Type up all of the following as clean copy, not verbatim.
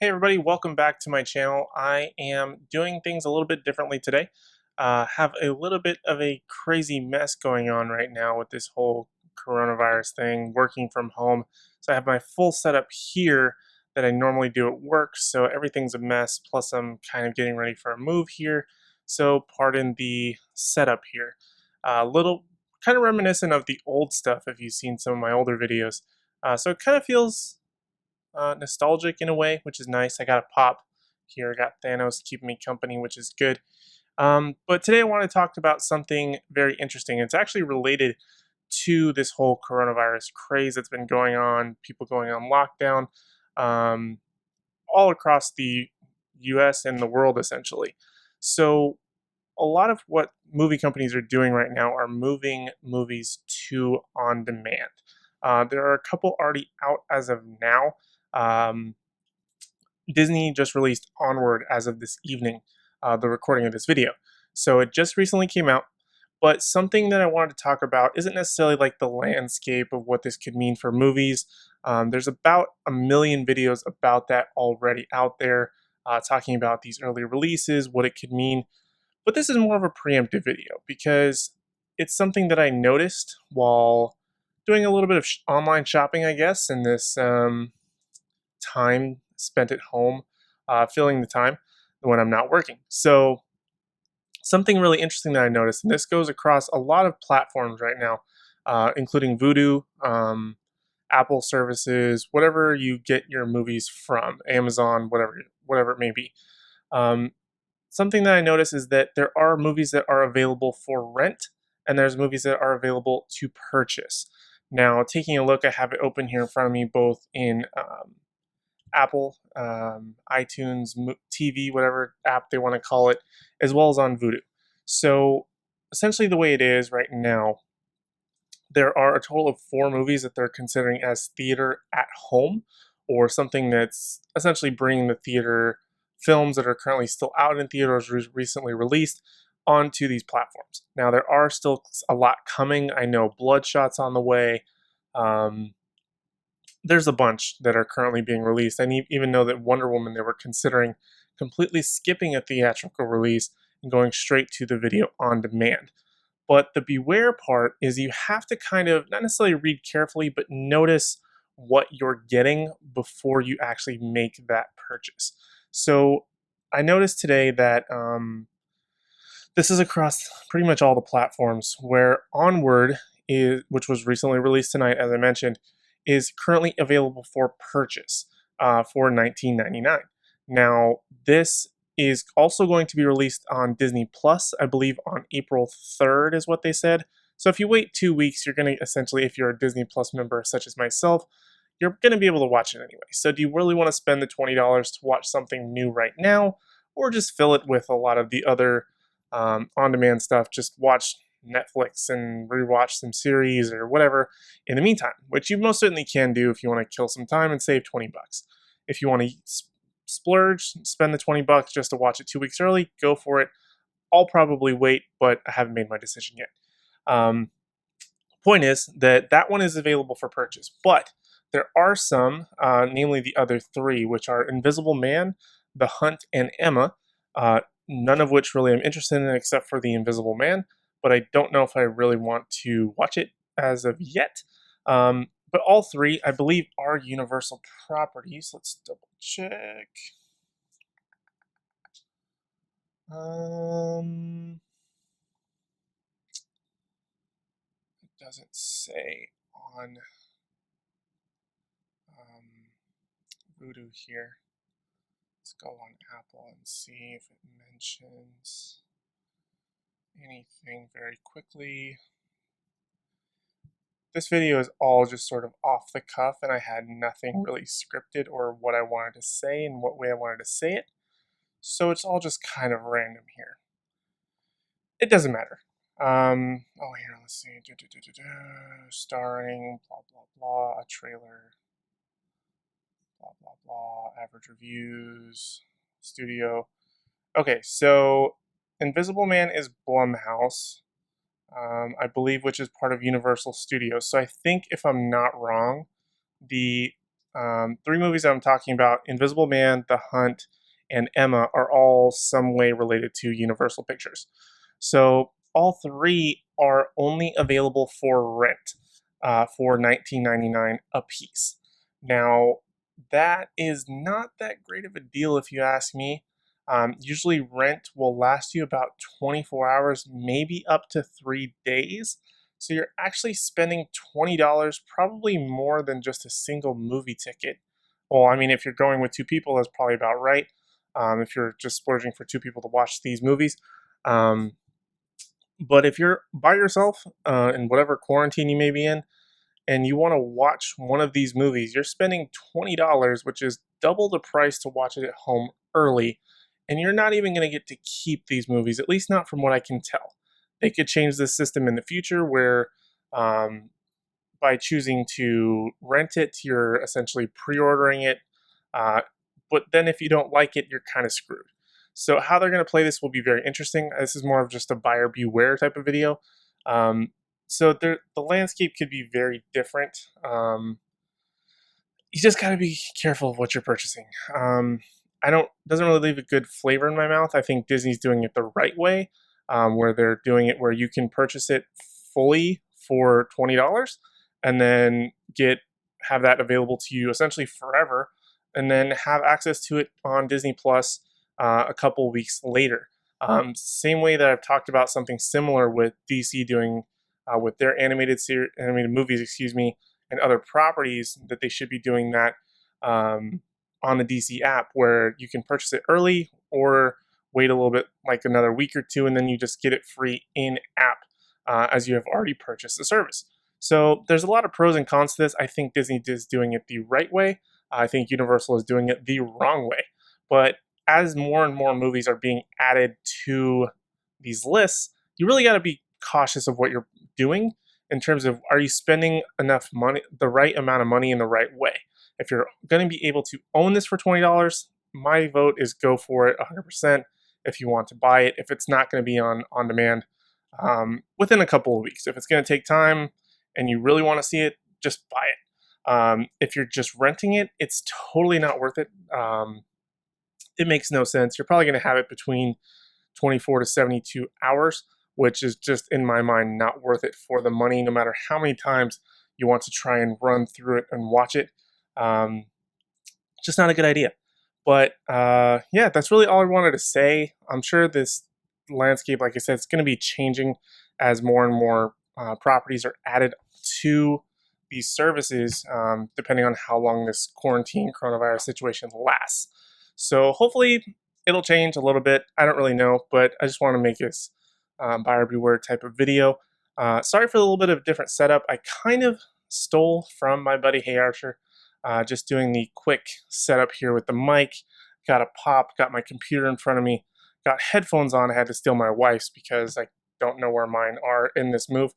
Hey everybody, welcome back to my channel. I am doing things a little bit differently today. Have a little bit of a crazy mess going on right now with this whole coronavirus thing, working from home. So I have my full setup here that I normally do at work, so everything's a mess, plus I'm kind of getting ready for a move here. So pardon the setup here. A little kind of reminiscent of the old stuff if you've seen some of my older videos. So it kind of feels nostalgic in a way, which is nice. I got a pop here. I got Thanos keeping me company, which is good. But today I want to talk about something very interesting. It's actually related to this whole coronavirus craze that's been going on, people going on lockdown um, all across the US and the world, essentially. So, a lot of what movie companies are doing right now are moving movies to on demand. There are a couple already out as of now. Um, Disney just released Onward as of this evening, the recording of this video. So it just recently came out. But something that I wanted to talk about isn't necessarily like the landscape of what this could mean for movies. There's about a million videos about that already out there, talking about these early releases, what it could mean. But this is more of a preemptive video because it's something that I noticed while doing a little bit of online shopping, I guess, in this time spent at home, filling the time when I'm not working. So something really interesting that I noticed, and this goes across a lot of platforms right now, including Vudu, Apple services, whatever you get your movies from, Amazon, whatever it may be. Um, Something that I notice is that there are movies that are available for rent, and there's movies that are available to purchase. Now, taking a look, I have it open here in front of me, both in Apple, iTunes, TV, whatever app they want to call it, as well as on Vudu. So essentially, the way it is right now, there are a total of 4 movies that they're considering as theater at home, or something that's essentially bringing the theater films that are currently still out in theaters recently released onto these platforms. Now, there are still a lot coming. I know Bloodshot's on the way. Um, there's a bunch that are currently being released. I even know that Wonder Woman, they were considering completely skipping a theatrical release and going straight to the video on demand. But the beware part is you have to kind of not necessarily read carefully, but notice what you're getting before you actually make that purchase. So I noticed today that this is across pretty much all the platforms where Onward is, which was recently released tonight, as I mentioned, is currently available for purchase for $19.99. Now, this is also going to be released on Disney Plus, I believe on April 3rd is what they said. So if you wait 2 weeks, you're going to essentially, if you're a Disney Plus member such as myself, you're going to be able to watch it anyway. So do you really want to spend the $20 to watch something new right now, or just fill it with a lot of the other on-demand stuff? Just watch Netflix and rewatch some series or whatever in the meantime, which you most certainly can do if you want to kill some time and save 20 bucks. If you want to splurge, spend the 20 bucks just to watch it 2 weeks early, go for it. I'll probably wait, but I haven't made my decision yet. Point is that that one is available for purchase, but there are some, namely the other 3, which are Invisible Man, The Hunt, and Emma, none of which really I'm interested in except for The Invisible Man, but I don't know if I really want to watch it as of yet. But all 3, I believe, are Universal properties. Let's double check. It doesn't say on Vudu here. Let's go on Apple and see if it mentions anything very quickly. This video is all just sort of off the cuff, and I had nothing really scripted or what I wanted to say and what way I wanted to say it. So it's all just kind of random here. It doesn't matter. Oh, here, let's see. Starring, blah, blah, blah, a trailer, blah, blah, blah, average reviews, studio. Okay, so Invisible Man is Blumhouse, I believe, which is part of Universal Studios. So I think, if I'm not wrong, the three movies that I'm talking about, Invisible Man, The Hunt, and Emma, are all some way related to Universal Pictures. So all three are only available for rent for $19.99 a piece. Now, that is not that great of a deal if you ask me. Usually, rent will last you about 24 hours, maybe up to 3 days. So you're actually spending $20, probably more than just a single movie ticket. Well, I mean, if you're going with two people, that's probably about right. If you're just splurging for two people to watch these movies. Um, but if you're by yourself in whatever quarantine you may be in, and you want to watch one of these movies, you're spending $20, which is double the price to watch it at home early. And you're not even going to get to keep these movies, at least not from what I can tell. They could change this system in the future where um, by choosing to rent it, you're essentially pre ordering it. But then if you don't like it, you're kind of screwed. So, how they're going to play this will be very interesting. This is more of just a buyer beware type of video. So, the landscape could be very different. You just got to be careful of what you're purchasing. I don't doesn't really leave a good flavor in my mouth. I think Disney's doing it the right way, where they're doing it where you can purchase it fully for $20, and then have that available to you essentially forever, and then have access to it on Disney Plus a couple weeks later. Same way that I've talked about something similar with DC doing with their animated movies, excuse me, and other properties, that they should be doing that on the DC app, where you can purchase it early or wait a little bit, like another week or two, and then you just get it free in app as you have already purchased the service. So there's a lot of pros and cons to this. I think Disney is doing it the right way. I think Universal is doing it the wrong way. But as more and more movies are being added to these lists, you really got to be cautious of what you're doing in terms of, are you spending enough money, the right amount of money in the right way? If you're going to be able to own this for $20, my vote is go for it 100% if you want to buy it. If it's not going to be on demand within a couple of weeks. If it's going to take time and you really want to see it, just buy it. If you're just renting it, it's totally not worth it. It makes no sense. You're probably going to have it between 24 to 72 hours, which is just, in my mind, not worth it for the money, no matter how many times you want to try and run through it and watch it. Just not a good idea. But yeah, that's really all I wanted to say. I'm sure this landscape, like I said, it's going to be changing as more and more properties are added to these services, depending on how long this quarantine coronavirus situation lasts. So hopefully it'll change a little bit. I don't really know, but I just want to make this buyer beware type of video. Sorry for a little bit of different setup. I kind of stole from my buddy Hey Archer, just doing the quick setup here with the mic. Got a pop, got my computer in front of me, got headphones on. I had to steal my wife's because I don't know where mine are in this move.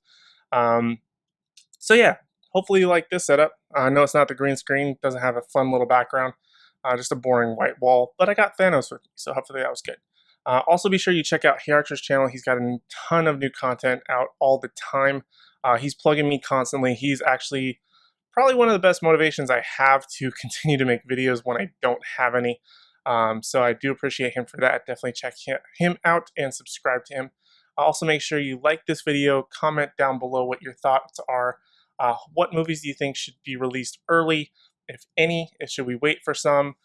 So yeah, hopefully you like this setup. I know it's not the green screen, doesn't have a fun little background, just a boring white wall, but I got Thanos with me, so hopefully that was good. Also, be sure you check out Hey Archer's channel. He's got a ton of new content out all the time. He's plugging me constantly. He's actually probably one of the best motivations I have to continue to make videos when I don't have any. So I do appreciate him for that. Definitely check him out and subscribe to him. Also, make sure you like this video, comment down below what your thoughts are. What movies do you think should be released early, if any? Should we wait for some?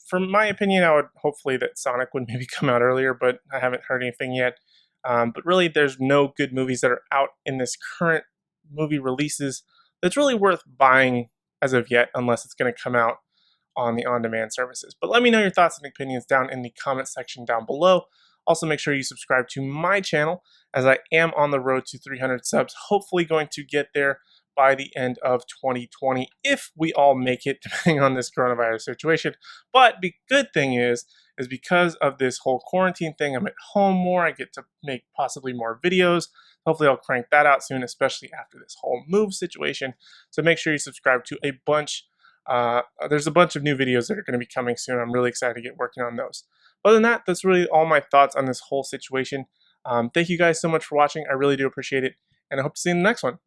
From my opinion, I would hopefully that Sonic would maybe come out earlier, but I haven't heard anything yet. But really, there's no good movies that are out in this current movie releases that's really worth buying as of yet, unless it's going to come out on the on-demand services. But let me know your thoughts and opinions down in the comment section down below. Also, make sure you subscribe to my channel, as I am on the road to 300 subs, hopefully going to get there by the end of 2020, if we all make it, depending on this coronavirus situation. But the good thing is because of this whole quarantine thing, I'm at home more. I get to make possibly more videos. Hopefully I'll crank that out soon, especially after this whole move situation. So make sure you subscribe to a bunch. There's a bunch of new videos that are going to be coming soon. I'm really excited to get working on those. Other than that, that's really all my thoughts on this whole situation. Thank you guys so much for watching. I really do appreciate it, and I hope to see you in the next one.